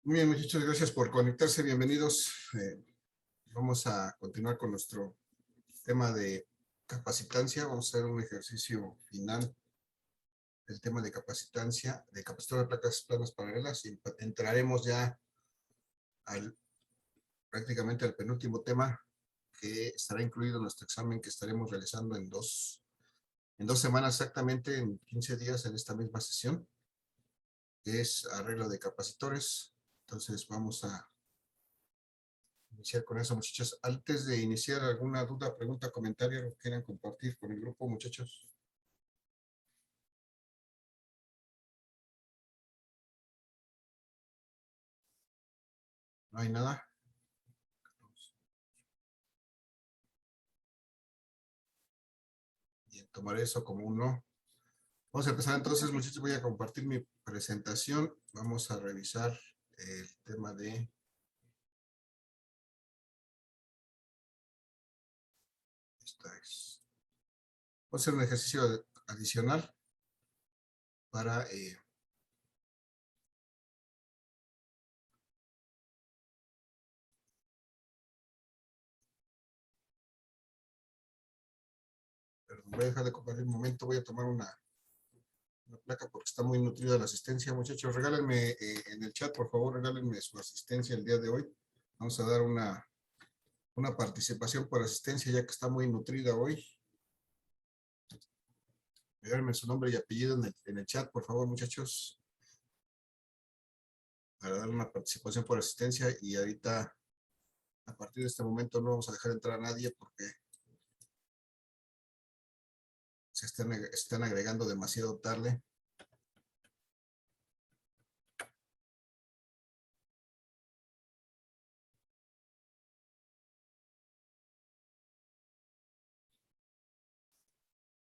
Muy bien, muchachos, gracias por conectarse. Bienvenidos. Vamos a continuar con nuestro tema de capacitancia. Vamos a hacer un ejercicio final del tema de capacitancia, de capacitor de placas planas paralelas, y entraremos ya al, prácticamente al penúltimo tema, que estará incluido en nuestro examen que estaremos realizando en dos semanas, exactamente en 15 días, en esta misma sesión, que es arreglo de capacitores. Entonces vamos a iniciar con eso, muchachos. Antes de iniciar, ¿alguna duda, pregunta, comentario que quieran compartir con el grupo, muchachos? ¿No hay nada? Bien, tomaré eso como un no. Vamos a empezar entonces, muchachos. Voy a compartir mi presentación. Vamos a revisar el tema de... Esta es... Vamos a hacer un ejercicio adicional para... perdón, voy a dejar de compartir un momento. Voy a tomar una placa porque está muy nutrida la asistencia, muchachos. Regálenme en el chat, por favor, regálenme su asistencia el día de hoy. Vamos a dar una participación por asistencia, ya que está muy nutrida hoy. Regálenme su nombre y apellido en el chat, por favor, muchachos, para dar una participación por asistencia. Y ahorita, a partir de este momento, no vamos a dejar entrar a nadie porque se están agregando demasiado tarde.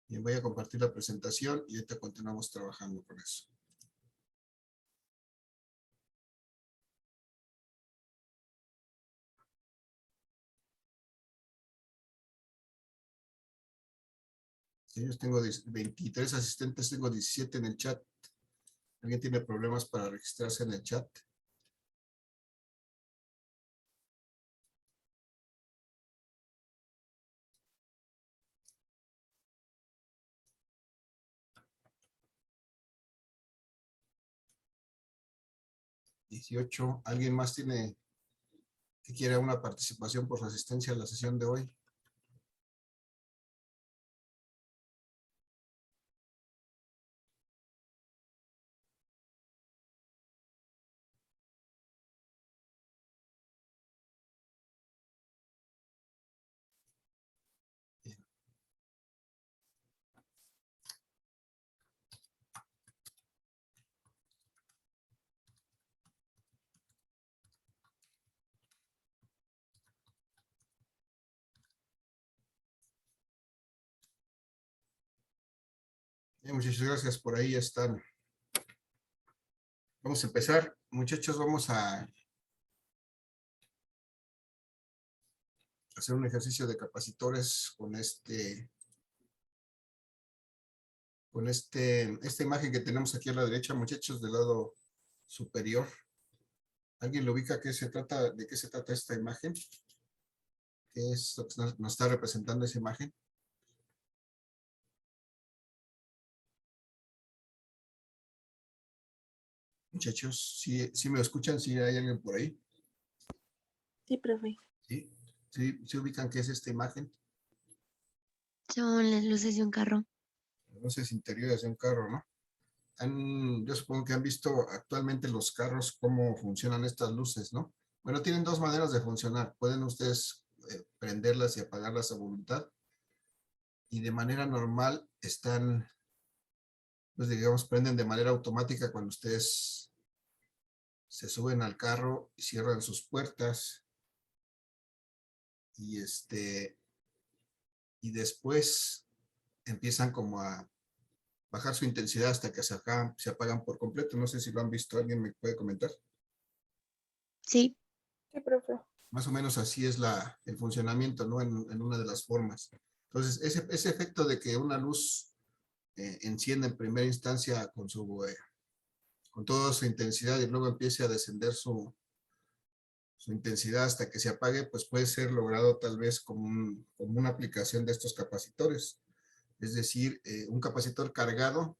Y voy a compartir la presentación y ahorita continuamos trabajando con eso. Sí, yo tengo 23 asistentes, tengo 17 en el chat. ¿Alguien tiene problemas para registrarse en el chat? ¿18? ¿Alguien más tiene que quiera una participación por su asistencia a la sesión de hoy? Bien. Bien, muchas gracias, por ahí están. Vamos a empezar, muchachos. Vamos a hacer un ejercicio de capacitores esta imagen que tenemos aquí a la derecha, muchachos, del lado superior. ¿Alguien lo ubica? ¿De qué se trata esta imagen? ¿Qué es lo que nos está representando esa imagen? Muchachos, ¿sí me escuchan? ¿Sí hay alguien por ahí? Sí, profe. ¿Sí ubican qué es esta imagen? Son las luces de un carro. Luces interiores de un carro, ¿no? Yo supongo que han visto actualmente los carros cómo funcionan estas luces, ¿no? Bueno, tienen dos maneras de funcionar. Pueden ustedes prenderlas y apagarlas a voluntad. Y de manera normal pues digamos, prenden de manera automática cuando ustedes se suben al carro y cierran sus puertas. Y y después empiezan como a bajar su intensidad hasta que se apagan por completo. No sé si lo han visto, ¿alguien me puede comentar? Sí. Sí, profe. Más o menos así es el funcionamiento, ¿no? En una de las formas. Entonces, ese efecto de que una luz encienda en primera instancia con toda su intensidad y luego empiece a descender su intensidad hasta que se apague, pues puede ser logrado tal vez como una aplicación de estos capacitores. Es decir, un capacitor cargado,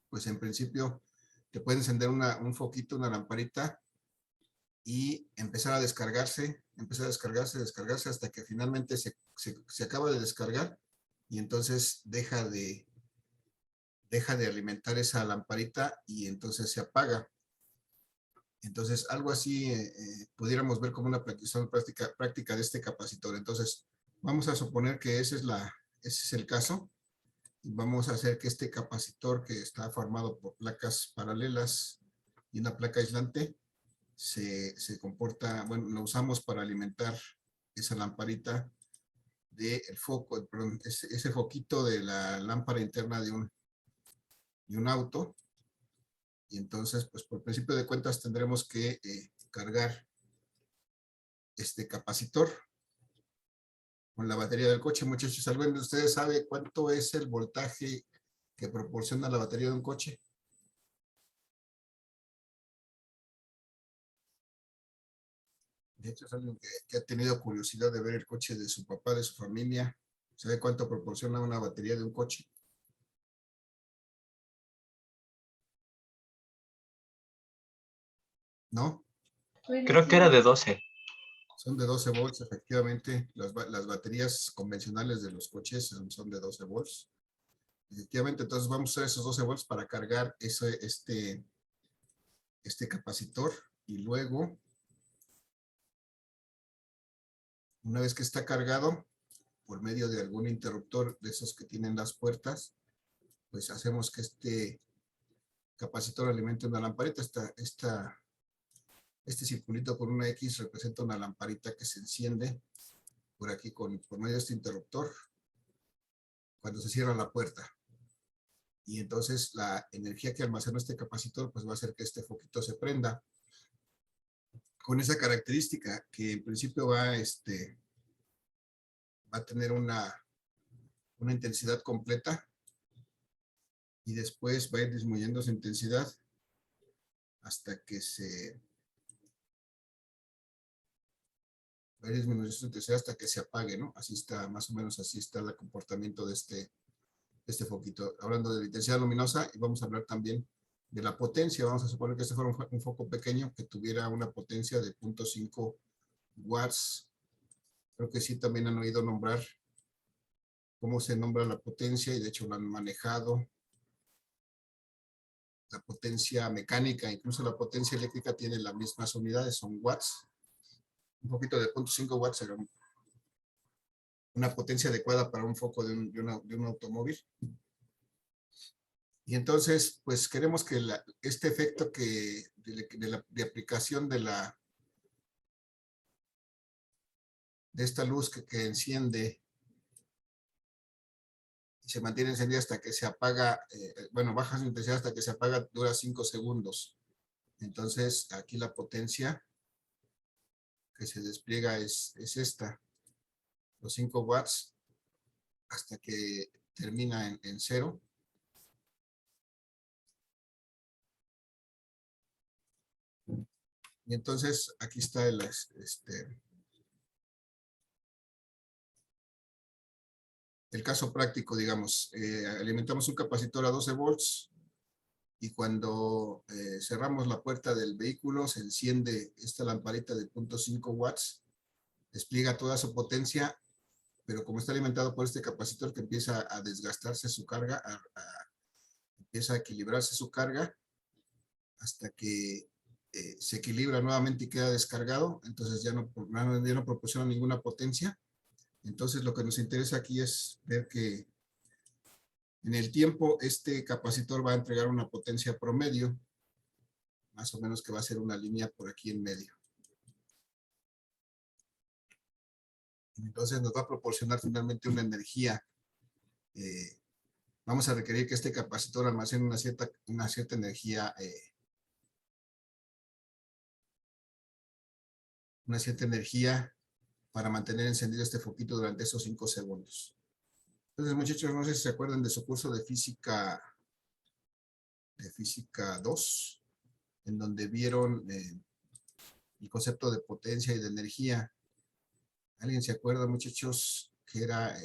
pues en principio te puede encender un foquito, una lamparita y empezar a descargarse hasta que finalmente se acaba de descargar y entonces deja de alimentar esa lamparita y entonces se apaga. Entonces, algo así pudiéramos ver como una aplicación práctica de este capacitor. Entonces, vamos a suponer que ese es el caso. Y vamos a hacer que este capacitor, que está formado por placas paralelas y una placa aislante, se comporta, bueno, lo usamos para alimentar esa lamparita del foco, perdón, ese foquito de la lámpara interna de un auto. Y entonces, pues por principio de cuentas tendremos que cargar este capacitor con la batería del coche. Muchachos, ¿alguien de ustedes sabe cuánto es el voltaje que proporciona la batería de un coche? De hecho, es alguien que ha tenido curiosidad de ver el coche de su papá, de su familia. ¿Sabe cuánto proporciona una batería de un coche? ¿No? Creo que era de 12. Son de 12 volts, efectivamente. Las baterías convencionales de los coches son de 12 volts. Efectivamente, entonces vamos a usar esos 12 volts para cargar este capacitor y luego, una vez que está cargado, por medio de algún interruptor de esos que tienen las puertas, pues hacemos que este capacitor alimente una lamparita. Este circulito con una X representa una lamparita que se enciende por aquí por medio de este interruptor cuando se cierra la puerta. Y entonces la energía que almacena este capacitor pues va a hacer que este foquito se prenda con esa característica que en principio va a tener una intensidad completa y después va a ir disminuyendo su intensidad hasta que va a disminuir su intensidad hasta que se apague, ¿no? Así está, más o menos así está el comportamiento de este foquito. Hablando de la intensidad luminosa, y vamos a hablar también de la potencia. Vamos a suponer que este fuera un foco pequeño que tuviera una potencia de 0.5 watts. Creo que sí también han oído nombrar cómo se nombra la potencia y de hecho lo han manejado. La potencia mecánica, incluso la potencia eléctrica tiene las mismas unidades, son watts. Un poquito de 0.5 watts era una potencia adecuada para un foco de un automóvil. Y entonces, pues queremos que este efecto de aplicación de esta luz que enciende y se mantiene encendida hasta que se apaga, bueno, baja su intensidad hasta que se apaga, dura 5 segundos. Entonces, aquí la potencia que se despliega es esta, los 5 watts, hasta que termina en 0. Y entonces, aquí está el caso práctico, digamos. Alimentamos un capacitor a 12 volts y cuando cerramos la puerta del vehículo, se enciende esta lamparita de 0.5 watts, despliega toda su potencia, pero como está alimentado por este capacitor que empieza a desgastarse su carga, empieza a equilibrarse su carga hasta que se equilibra nuevamente y queda descargado, entonces ya no proporciona ninguna potencia. Entonces lo que nos interesa aquí es ver que en el tiempo este capacitor va a entregar una potencia promedio, más o menos que va a ser una línea por aquí en medio. Entonces nos va a proporcionar finalmente una energía. Vamos a requerir que este capacitor almacene una cierta energía, para mantener encendido este foquito durante esos 5 segundos. Entonces, muchachos, no sé si se acuerdan de su curso de física 2. en donde vieron el concepto de potencia y de energía. ¿Alguien se acuerda, muchachos, qué era,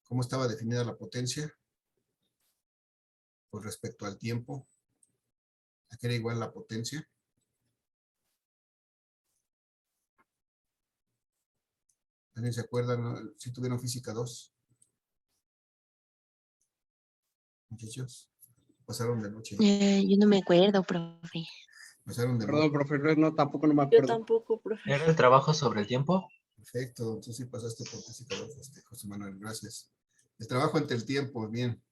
cómo estaba definida la potencia con respecto al tiempo? ¿A qué era igual la potencia? ¿Alguien se acuerda? ¿No? ¿Sí tuvieron física 2? Muchachos, pasaron de noche. Yo no me acuerdo, profe. Pasaron de noche. Perdón, profe, no, tampoco no me Yo acuerdo. tampoco, profe. ¿Era el trabajo sobre el tiempo? Perfecto, entonces sí pasaste por física 2, José Manuel, gracias. El trabajo ante el tiempo, bien.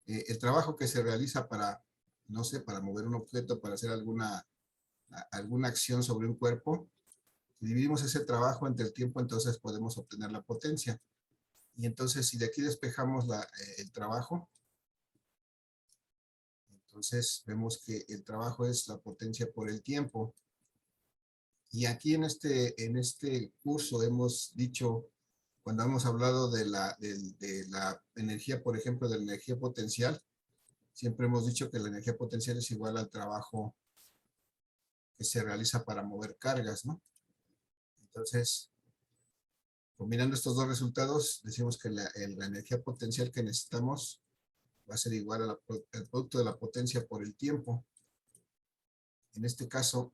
El trabajo que se realiza para, no sé, para mover un objeto, para hacer alguna acción sobre un cuerpo, si dividimos ese trabajo entre el tiempo, entonces podemos obtener la potencia. Y entonces, si de aquí despejamos el trabajo, entonces vemos que el trabajo es la potencia por el tiempo. Y aquí en este curso hemos dicho, cuando hemos hablado de la energía, por ejemplo, de la energía potencial, siempre hemos dicho que la energía potencial es igual al trabajo que se realiza para mover cargas, ¿no? Entonces, combinando estos dos resultados, decimos que la energía potencial que necesitamos va a ser igual al producto de la potencia por el tiempo. En este caso,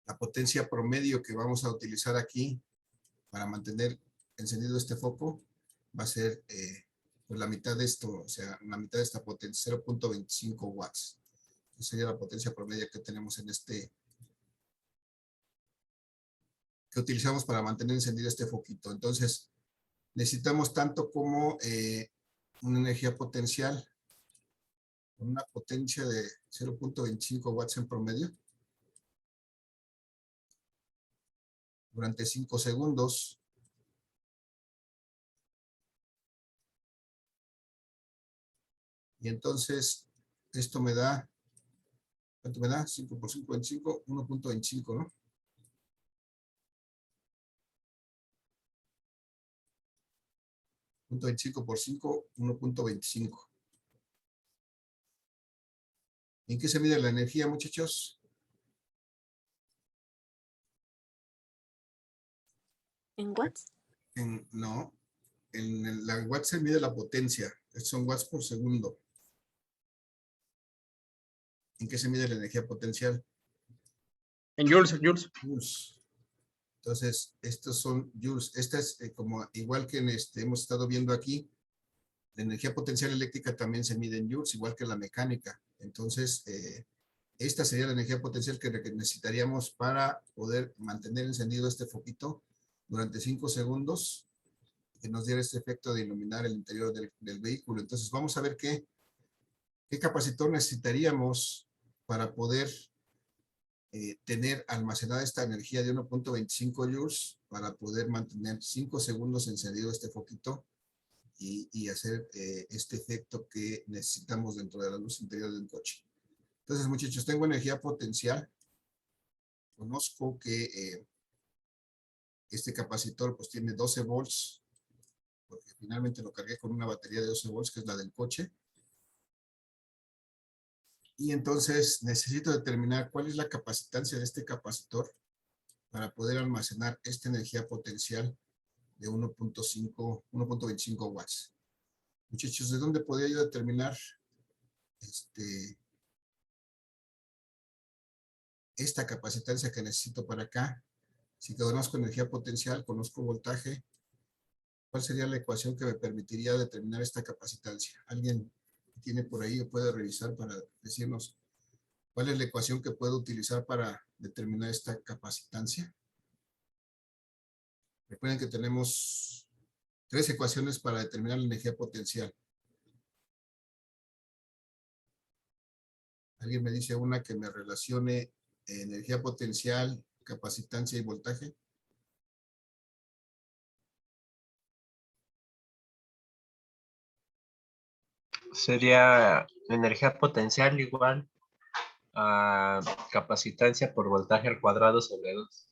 la potencia promedio que vamos a utilizar aquí para mantener encendido este foco va a ser pues la mitad de esto, o sea, la mitad de esta potencia, 0.25 watts. Esa sería la potencia promedio que tenemos en que utilizamos para mantener encendido este foquito. Entonces, necesitamos tanto como una energía potencial, con una potencia de 0.25 watts en promedio, durante 5 segundos. Y entonces, esto me da, ¿cuánto me da? 5 por 5, 25, 1.25, ¿no? 0.25 por 5, 1.25. ¿En qué se mide la energía, muchachos? ¿En watts? No, en la watts se mide la potencia. Estos son watts por segundo. ¿En qué se mide la energía potencial? En joules, joules. Joules. Entonces, estos son joules. Esta es como igual que hemos estado viendo aquí, la energía potencial eléctrica también se mide en joules, igual que la mecánica. Entonces, esta sería la energía potencial que necesitaríamos para poder mantener encendido este foquito durante 5 segundos, que nos diera este efecto de iluminar el interior del vehículo. Entonces, vamos a ver qué capacitor necesitaríamos para poder tener almacenada esta energía de 1.25 joules para poder mantener 5 segundos encendido este foquito y hacer este efecto que necesitamos dentro de la luz interior de un coche. Entonces, muchachos, tengo energía potencial. Conozco que este capacitor pues tiene 12 volts, porque finalmente lo cargué con una batería de 12 volts, que es la del coche. Y entonces necesito determinar cuál es la capacitancia de este capacitor para poder almacenar esta energía potencial de 1.25 watts. Muchachos, ¿de dónde podría yo determinar esta capacitancia que necesito para acá? Si conozco energía potencial, conozco voltaje, ¿cuál sería la ecuación que me permitiría determinar esta capacitancia? ¿Alguien tiene por ahí o puede revisar para decirnos cuál es la ecuación que puedo utilizar para determinar esta capacitancia? Recuerden que tenemos 3 ecuaciones para determinar la energía potencial. ¿Alguien me dice una que me relacione energía potencial, capacitancia y voltaje? Sería energía potencial igual a capacitancia por voltaje al cuadrado sobre 2.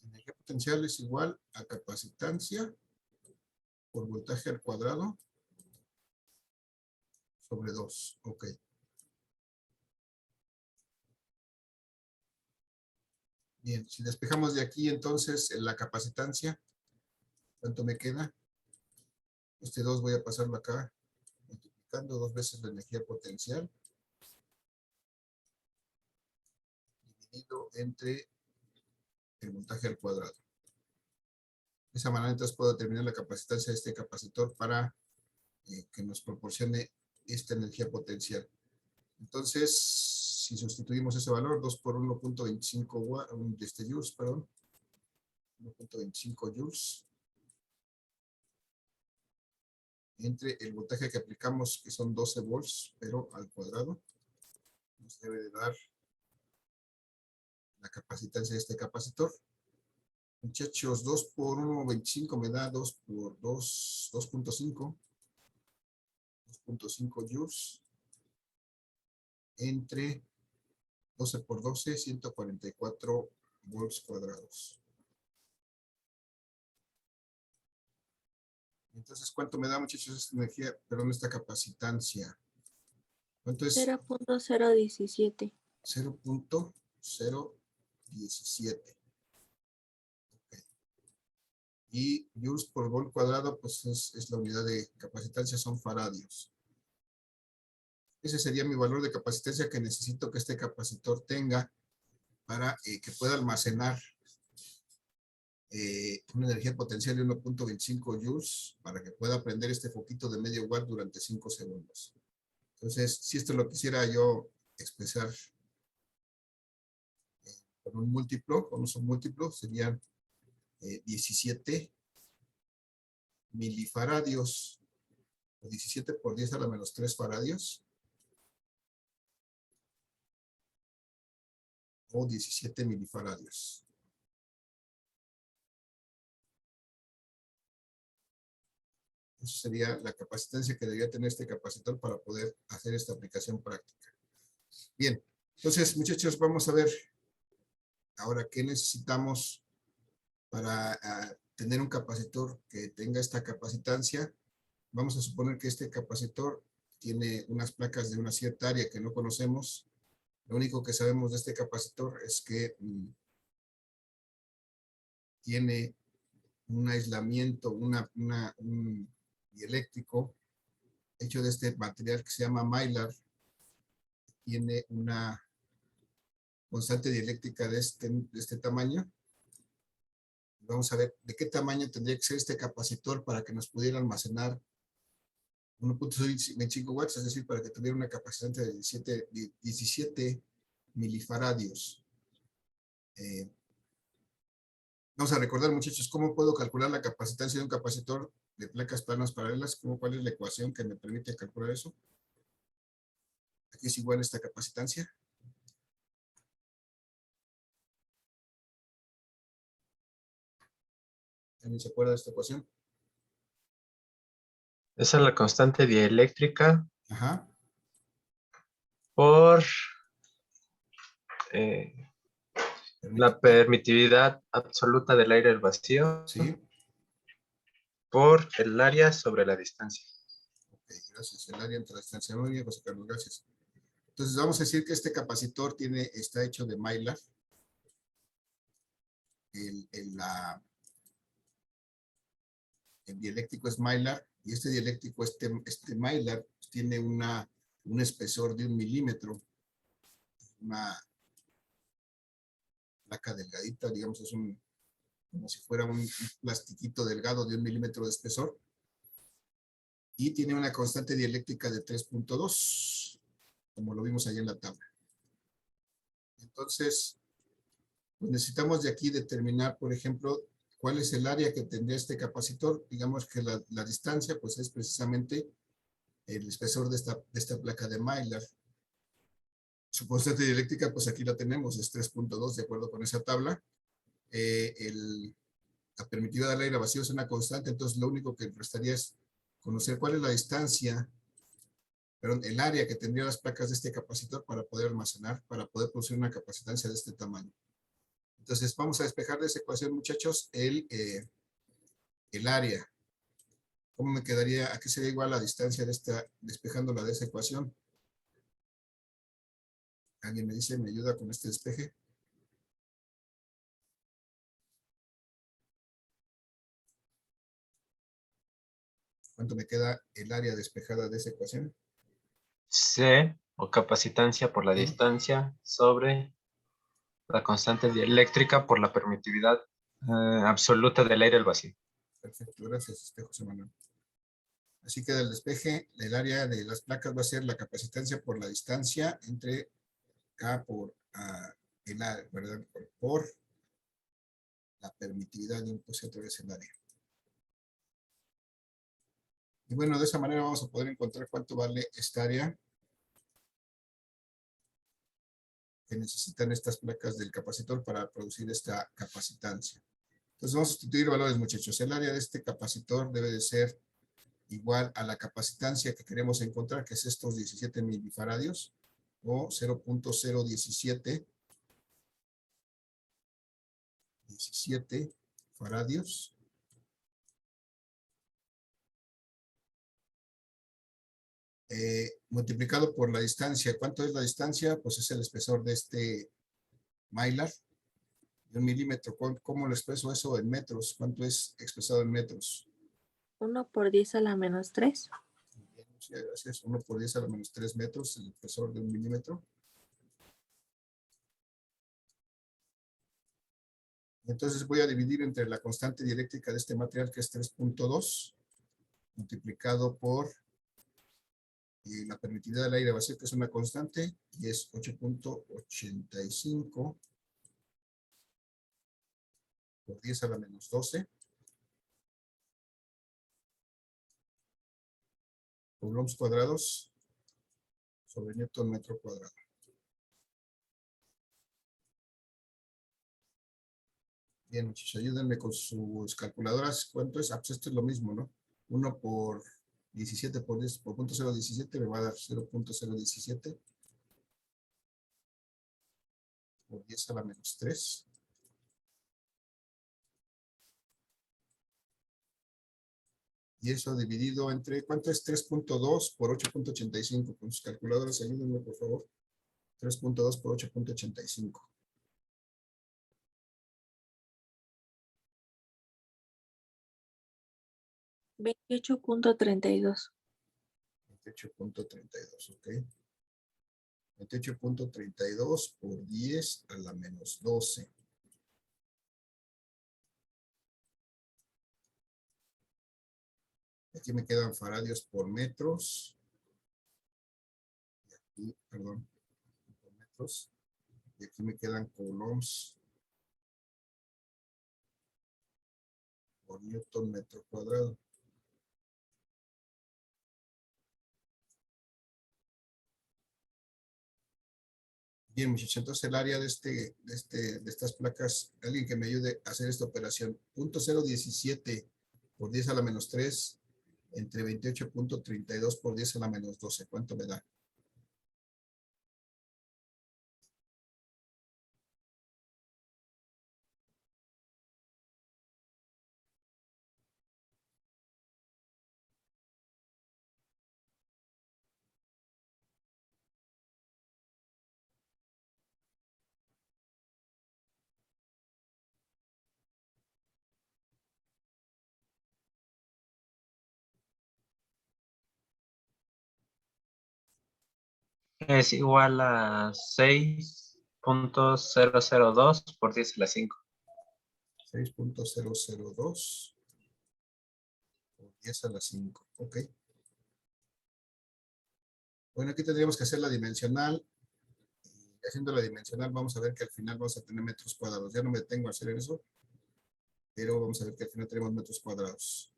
Energía potencial es igual a capacitancia por voltaje al cuadrado sobre 2. Ok. Bien, si despejamos de aquí, entonces, la capacitancia, ¿cuánto me queda? Este 2 voy a pasarlo acá, multiplicando 2 veces la energía potencial, dividido entre el voltaje al cuadrado. De esa manera, entonces, puedo determinar la capacitancia de este capacitor para que nos proporcione esta energía potencial. Entonces, si sustituimos ese valor, 2 por 1.25 joules, perdón, 1.25 joules, entre el voltaje que aplicamos, que son 12 volts, pero al cuadrado, nos debe de dar la capacitancia de este capacitor. Muchachos, 2 por 1.25 me da 2 por 2, 2.5 joules, entre 12 por 12, 144 volts cuadrados. Entonces, ¿cuánto me da, muchachos, esta energía, perdón, esta capacitancia? ¿Cuánto es? 0.017. 0.017. Okay. Y joules por volt cuadrado, pues es la unidad de capacitancia, son faradios. Ese sería mi valor de capacitancia que necesito que este capacitor tenga para que pueda almacenar una energía potencial de 1.25 joules para que pueda prender este foquito de medio watt durante 5 segundos. Entonces, si esto lo quisiera yo expresar con un múltiplo, con un submúltiplo, serían 17 milifaradios, o 17 por 10 a la menos 3 faradios, o 17 milifaradios. Eso sería la capacitancia que debería tener este capacitor para poder hacer esta aplicación práctica. Bien, entonces, muchachos, vamos a ver ahora qué necesitamos para tener un capacitor que tenga esta capacitancia. Vamos a suponer que este capacitor tiene unas placas de una cierta área que no conocemos. Lo único que sabemos de este capacitor es que tiene un aislamiento, un dieléctrico hecho de este material que se llama Mylar. Tiene una constante dieléctrica de este tamaño. Vamos a ver de qué tamaño tendría que ser este capacitor para que nos pudiera almacenar 1.25 watts, es decir, para que tuviera una capacitancia de 17 milifaradios. Vamos a recordar, muchachos, cómo puedo calcular la capacitancia de un capacitor de placas planas paralelas. ¿Cuál es la ecuación que me permite calcular eso? Aquí es igual esta capacitancia. ¿Alguien se acuerda de esta ecuación? Esa es la constante dieléctrica Ajá. por la permitividad absoluta del aire al vacío, Sí. por el área sobre la distancia. Ok, gracias. El área entre la distancia. Muy bien, José Carlos, gracias. Entonces vamos a decir que este capacitor está hecho de Mylar. El dieléctrico es Mylar, y este dieléctrico, este Mylar, tiene un espesor de 1 milímetro, una placa delgadita, digamos, es como si fuera un plastiquito delgado de 1 milímetro de espesor, y tiene una constante dieléctrica de 3.2, como lo vimos ahí en la tabla. Entonces, pues necesitamos de aquí determinar, por ejemplo, cuál es el área que tendría este capacitor. Digamos que la distancia, pues es precisamente el espesor de esta placa de Mylar. Su constante dieléctrica, pues aquí la tenemos, es 3.2, de acuerdo con esa tabla. La permitividad del aire vacío es una constante, entonces lo único que restaría es conocer cuál es la distancia, perdón, el área que tendría las placas de este capacitor para poder almacenar, para poder producir una capacitancia de este tamaño. Entonces vamos a despejar de esa ecuación, muchachos, el área. ¿Cómo me quedaría? ¿A qué sería igual la distancia de despejándola de esa ecuación? ¿Alguien me dice, me ayuda con este despeje? ¿Cuánto me queda el área despejada de esa ecuación? C o capacitancia por la distancia sobre la constante dieléctrica por la permitividad absoluta del aire al vacío. Perfecto, gracias, José Manuel. Así que del despeje, el área de las placas va a ser la capacitancia por la distancia entre K por el área, ¿verdad? Por la permitividad, y un puse otra vez el área. Y bueno, de esa manera vamos a poder encontrar cuánto vale esta área que necesitan estas placas del capacitor para producir esta capacitancia. Entonces vamos a sustituir valores, muchachos. El área de este capacitor debe de ser igual a la capacitancia que queremos encontrar, que es estos 17 milifaradios, o 0.017 faradios, multiplicado por la distancia. ¿Cuánto es la distancia? Pues es el espesor de este mylar. De 1 milímetro. ¿Cómo lo expreso eso en metros? ¿Cuánto es expresado en metros? 1 por 10 a la menos 3. Bien, muchas gracias. 1 por 10 a la menos 3 metros, el espesor de 1 milímetro. Entonces voy a dividir entre la constante dieléctrica de este material, que es 3.2, multiplicado por la permitividad del aire vacío, que es una constante, y es 8.85 por 10 a la menos 12. Coulombs cuadrados sobre Newton metro cuadrado. Bien, muchachos, ayúdenme con sus calculadoras. ¿Cuánto es? Ah, pues esto es lo mismo, ¿no? 1 por 17 por 10 por 0.017 me va a dar 0.017 por 10 a la menos 3. Y eso dividido entre, ¿cuánto es? 3.2 por 8.85. Con sus calculadoras, ayúdenme, por favor. 3.2 por 8.85. 28.32. 28.32, ¿ok? 28.32 por 10 a la menos 12. Aquí me quedan faradios por metros. Y aquí, perdón, por metros. Y aquí me quedan coulombs por newton metro cuadrado. Bien, muchachos, entonces el área de estas placas, alguien que me ayude a hacer esta operación, 0.017 por 10 a la menos 3 entre 28.32 por 10 a la menos 12. ¿Cuánto me da? Es igual a 6.002 por 10 a la 5. 6.002 por 10 a la 5. Ok. Bueno, aquí tendríamos que hacer la dimensional. Y haciendo la dimensional vamos a ver que al final vamos a tener metros cuadrados. Ya no me detengo a hacer eso, pero vamos a ver que al final tenemos metros cuadrados.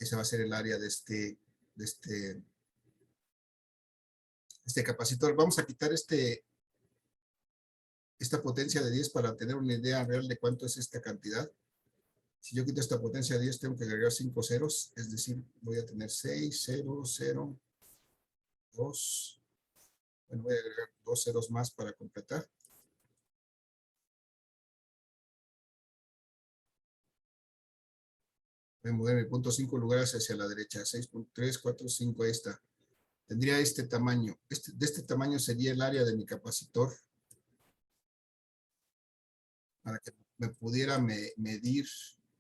Ese va a ser el área de este capacitor. Vamos a quitar esta potencia de 10 para tener una idea real de cuánto es esta cantidad. Si yo quito esta potencia de 10, tengo que agregar 5 ceros, es decir, voy a tener 6, 0, 0, 2. Bueno, voy a agregar 2 ceros más para completar. Voy a mover mi punto 5 lugares hacia la derecha. 6.3, 4, 5, ahí está. Tendría este tamaño. De este tamaño sería el área de mi capacitor. Para que me pudiera medir,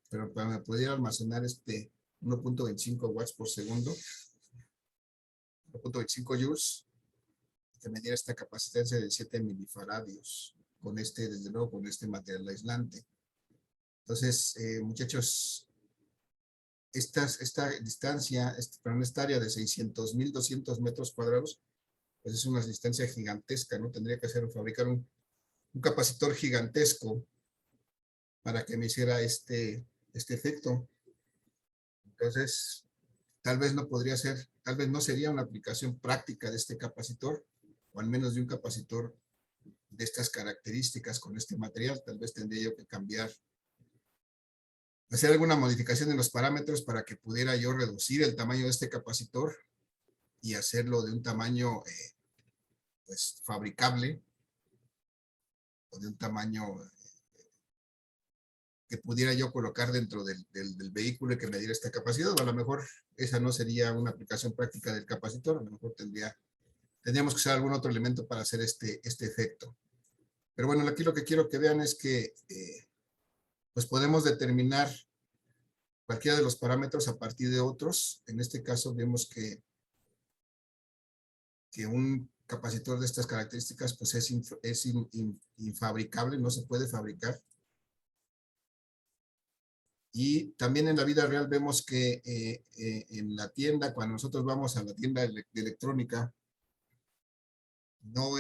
pero para que me pudiera almacenar este 1.25 watts por segundo, 1.25 joules, que me diera esta capacitancia de 7 milifaradios, con desde luego, con este material aislante. Entonces, muchachos, esta distancia, esta área de 600.200 metros cuadrados, pues es una distancia gigantesca, ¿no? Tendría que fabricar un capacitor gigantesco para que me hiciera este efecto. Entonces, tal vez no sería una aplicación práctica de este capacitor, o al menos de un capacitor de estas características con este material. Tal vez tendría yo que hacer alguna modificación en los parámetros para que pudiera yo reducir el tamaño de este capacitor y hacerlo de un tamaño pues fabricable, o de un tamaño que pudiera yo colocar dentro del vehículo y que me diera esta capacidad. O a lo mejor esa no sería una aplicación práctica del capacitor, a lo mejor tendríamos que usar algún otro elemento para hacer este efecto. Pero bueno, aquí lo que quiero que vean es que pues podemos determinar cualquiera de los parámetros a partir de otros. En este caso vemos que un capacitor de estas características pues es infabricable, no se puede fabricar. Y también en la vida real vemos que en la tienda, cuando nosotros vamos a la tienda de electrónica, no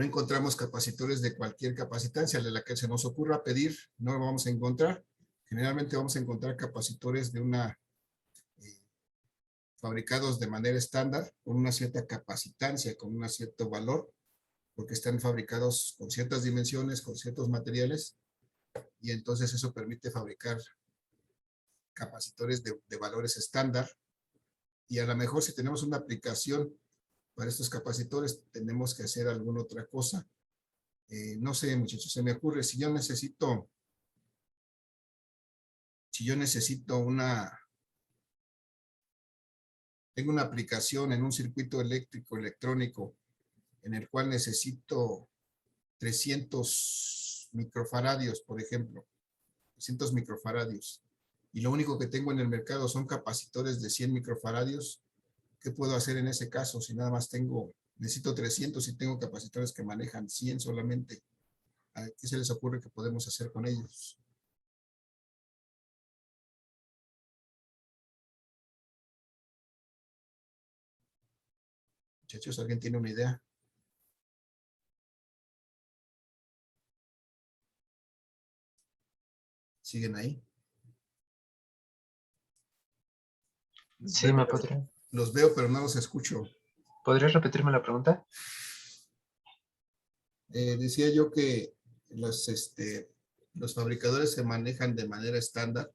encontramos capacitores de cualquier capacitancia, de la que se nos ocurra pedir, no lo vamos a encontrar. Generalmente vamos a encontrar capacitores fabricados de manera estándar, con una cierta capacitancia, con un cierto valor, porque están fabricados con ciertas dimensiones, con ciertos materiales, y entonces eso permite fabricar capacitores de valores estándar. Y a lo mejor si tenemos una aplicación para estos capacitores, tenemos que hacer alguna otra cosa. No sé, muchachos, se me ocurre, si yo necesito tengo una aplicación en un circuito electrónico, en el cual necesito 300 microfaradios, por ejemplo, 300 microfaradios, y lo único que tengo en el mercado son capacitores de 100 microfaradios. ¿Qué puedo hacer en ese caso si nada más necesito 300 y tengo capacitores que manejan 100 solamente? ¿Qué se les ocurre que podemos hacer con ellos? Muchachos, ¿alguien tiene una idea? ¿Siguen ahí? Sí, ¿me podría? Los veo, pero no los escucho. ¿Podrías repetirme la pregunta? Decía yo que los fabricadores se manejan de manera estándar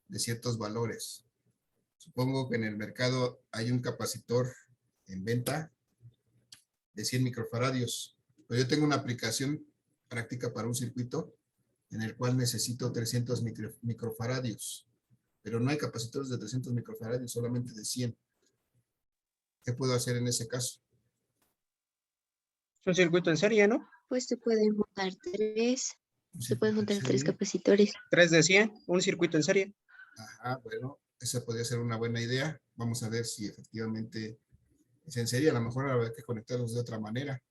de ciertos valores. Supongo que en el mercado hay un capacitor en venta de 100 microfaradios, pero yo tengo una aplicación práctica para un circuito en el cual necesito 300 microfaradios, pero no hay capacitores de 300 microfaradios, solamente de 100. ¿Qué puedo hacer en ese caso? Es un circuito en serie, ¿no? Pues se pueden juntar tres. Se pueden juntar tres capacitores. 3 de 100, un circuito en serie. Ajá, bueno, esa podría ser una buena idea. Vamos a ver si efectivamente es en serie. A lo mejor habrá que conectarlos de otra manera.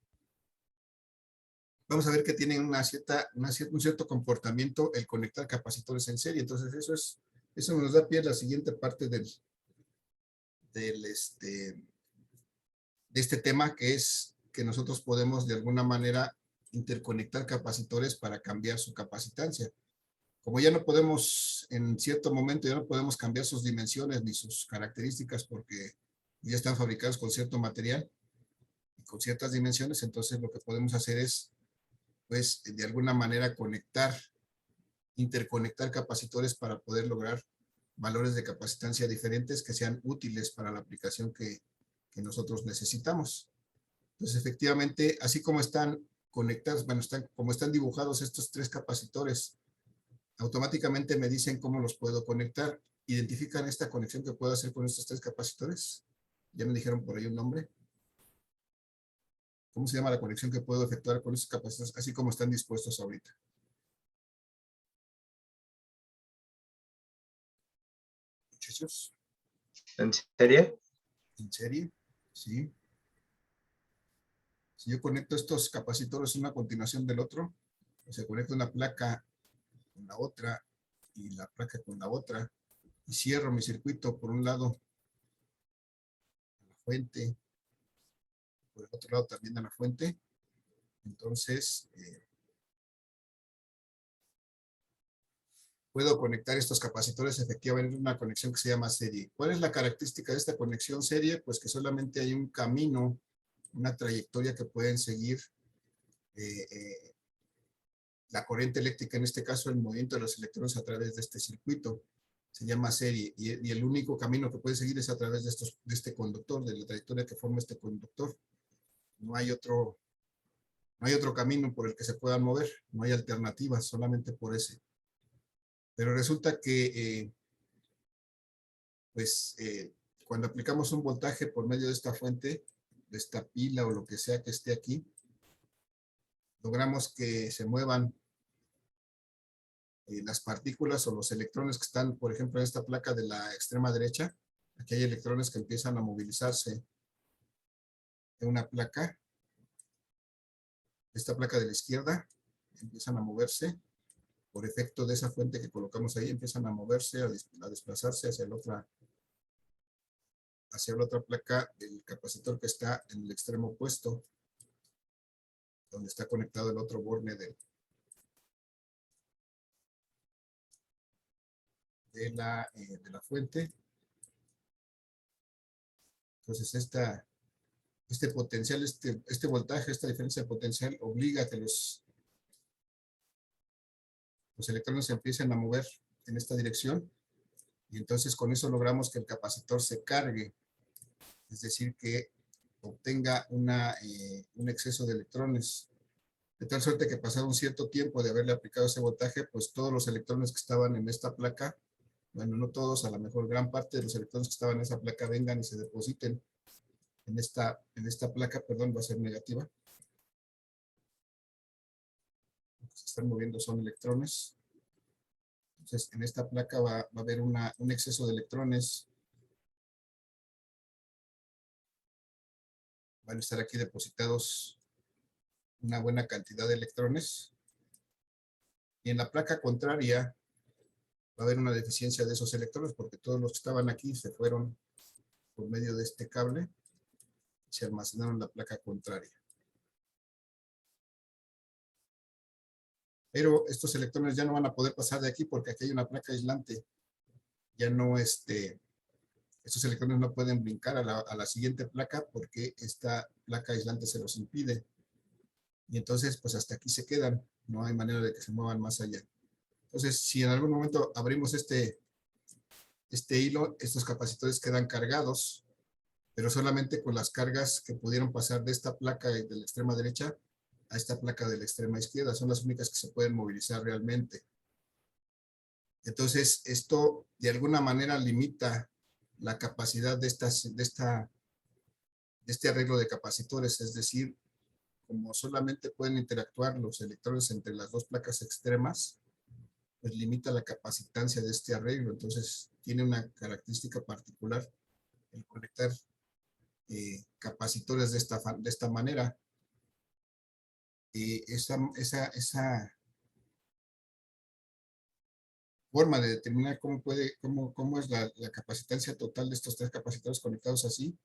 Vamos a ver que tienen un cierto comportamiento el conectar capacitores en serie. Entonces eso nos da pie a la siguiente parte de este tema, que es que nosotros podemos de alguna manera interconectar capacitores para cambiar su capacitancia. Como ya no podemos, en cierto momento, ya no podemos cambiar sus dimensiones ni sus características porque ya están fabricados con cierto material y con ciertas dimensiones, entonces lo que podemos hacer es, pues, de alguna manera interconectar capacitores para poder lograr valores de capacitancia diferentes que sean útiles para la aplicación que nosotros necesitamos. Entonces, efectivamente, así como están conectados, bueno, como están dibujados estos tres capacitores, automáticamente me dicen cómo los puedo conectar. ¿Identifican esta conexión que puedo hacer con estos tres capacitores? Ya me dijeron por ahí un nombre. ¿Cómo se llama la conexión que puedo efectuar con estos capacitores, así como están dispuestos ahorita? ejercicios ¿En serie? en serie, ¿sí? Si yo conecto estos capacitores una a continuación del otro, o sea, conecto una placa con la otra y la placa con la otra, y cierro mi circuito por un lado a la fuente, por el otro lado también a la fuente, entonces puedo conectar estos capacitores efectivamente en una conexión que se llama serie. ¿Cuál es la característica de esta conexión serie? Pues que solamente hay un camino, una trayectoria que pueden seguir la corriente eléctrica, en este caso el movimiento de los electrones a través de este circuito. Se llama serie y el único camino que puede seguir es a través de este conductor, de la trayectoria que forma este conductor. No hay otro camino por el que se puedan mover, no hay alternativas, solamente por ese. Pero resulta que cuando aplicamos un voltaje por medio de esta fuente, de esta pila o lo que sea que esté aquí, logramos que se muevan las partículas o los electrones que están, por ejemplo, en esta placa de la extrema derecha. Aquí hay electrones que empiezan a movilizarse en una placa. Esta placa de la izquierda empiezan a moverse por efecto de esa fuente que colocamos ahí, empiezan a moverse, a desplazarse hacia la otra placa del capacitor que está en el extremo opuesto, donde está conectado el otro borne de la fuente. Entonces este potencial, este voltaje, esta diferencia de potencial obliga a que los electrones se empiecen a mover en esta dirección, y entonces con eso logramos que el capacitor se cargue, es decir, que obtenga un exceso de electrones, de tal suerte que pasado un cierto tiempo de haberle aplicado ese voltaje, pues todos los electrones que estaban en esta placa, bueno, no todos, a lo mejor gran parte de los electrones que estaban en esa placa vengan y se depositen en esta placa, perdón, va a ser negativa. Lo que se están moviendo son electrones. Entonces, en esta placa va a haber un exceso de electrones. Van a estar aquí depositados una buena cantidad de electrones. Y en la placa contraria va a haber una deficiencia de esos electrones, porque todos los que estaban aquí se fueron por medio de este cable y se almacenaron en la placa contraria. Pero estos electrones ya no van a poder pasar de aquí porque aquí hay una placa aislante. Ya no, estos electrones no pueden brincar a la siguiente placa porque esta placa aislante se los impide. Y entonces, pues hasta aquí se quedan. No hay manera de que se muevan más allá. Entonces, si en algún momento abrimos este hilo, estos capacitores quedan cargados, pero solamente con las cargas que pudieron pasar de esta placa de la extrema derecha a esta placa de la extrema izquierda. Son las únicas que se pueden movilizar realmente. Entonces, esto de alguna manera limita la capacidad de este arreglo de capacitores, es decir, como solamente pueden interactuar los electrones entre las dos placas extremas, pues limita la capacitancia de este arreglo. Entonces, tiene una característica particular el conectar capacitores de esta manera. Esa forma de determinar cómo es la capacitancia total de estos tres capacitores conectados así,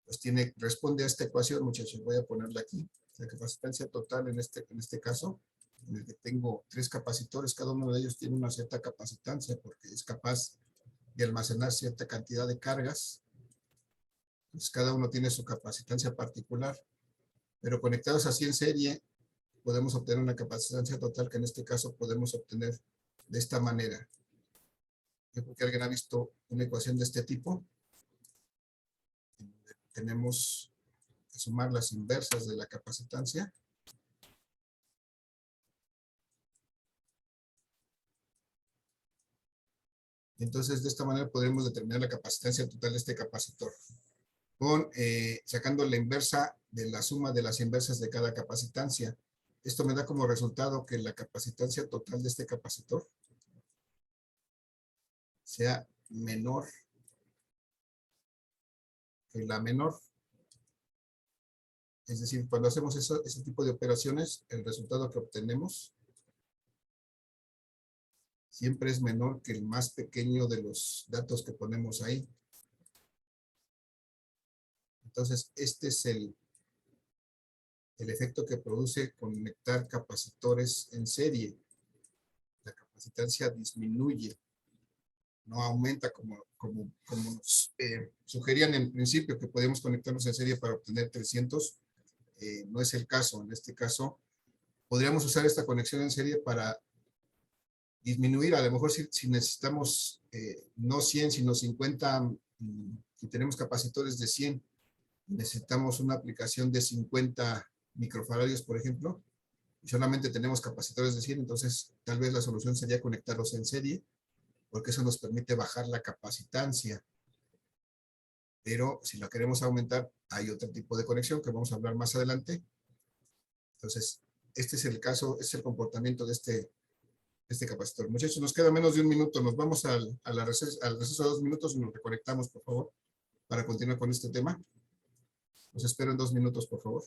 pues responde a esta ecuación, muchachos. Voy a ponerla aquí. La capacitancia total en este caso, en el que tengo tres capacitores, cada uno de ellos tiene una cierta capacitancia porque es capaz de almacenar cierta cantidad de cargas. Entonces, cada uno tiene su capacitancia particular, pero conectados así en serie, podemos obtener una capacitancia total que en este caso podemos obtener de esta manera. Yo creo que alguien ha visto una ecuación de este tipo. Tenemos que sumar las inversas de la capacitancia. Entonces, de esta manera podremos determinar la capacitancia total de este capacitor, sacando la inversa de la suma de las inversas de cada capacitancia. Esto me da como resultado que la capacitancia total de este capacitor sea menor que la menor. Es decir, cuando hacemos ese tipo de operaciones, el resultado que obtenemos siempre es menor que el más pequeño de los datos que ponemos ahí. Entonces, este es el efecto que produce conectar capacitores en serie. La capacitancia disminuye, no aumenta como nos sugerían en principio, que podíamos conectarnos en serie para obtener 300. No es el caso. En este caso, podríamos usar esta conexión en serie para disminuir, a lo mejor si necesitamos no 100, sino 50, si tenemos capacitores de 100, necesitamos una aplicación de 50 microfaradios, por ejemplo, y solamente tenemos capacitores de 100, entonces tal vez la solución sería conectarlos en serie, porque eso nos permite bajar la capacitancia. Pero si la queremos aumentar, hay otro tipo de conexión que vamos a hablar más adelante. Entonces, este es el caso, este es el comportamiento de este capacitor. Muchachos, nos queda menos de un minuto. Nos vamos al receso de 2 minutos y nos reconectamos, por favor, para continuar con este tema. Los espero en 2 minutos, por favor.